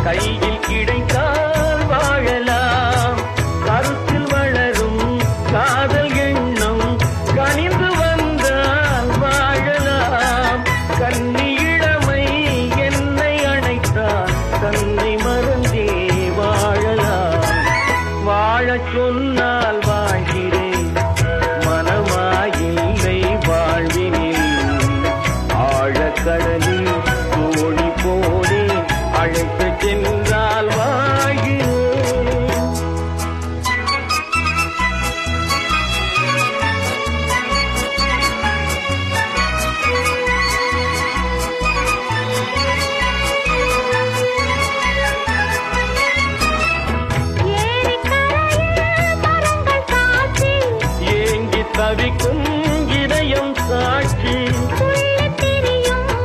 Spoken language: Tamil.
கையில் கிடைத்தால் வாழலாம். கருத்தில் வளரும் காதல் எண்ணம் கனிந்து வந்தால் வாழலாம். கன்னி இளமை என்னை அணைத்தால் தன்னை மறந்தே வாழலாம். வாழச் சொன்னால் வாழ்கிறேன், மனமாயில்லை வாழ்வினில். ஆழக்கடலில் தோணி போலே அழைத்து சென்ற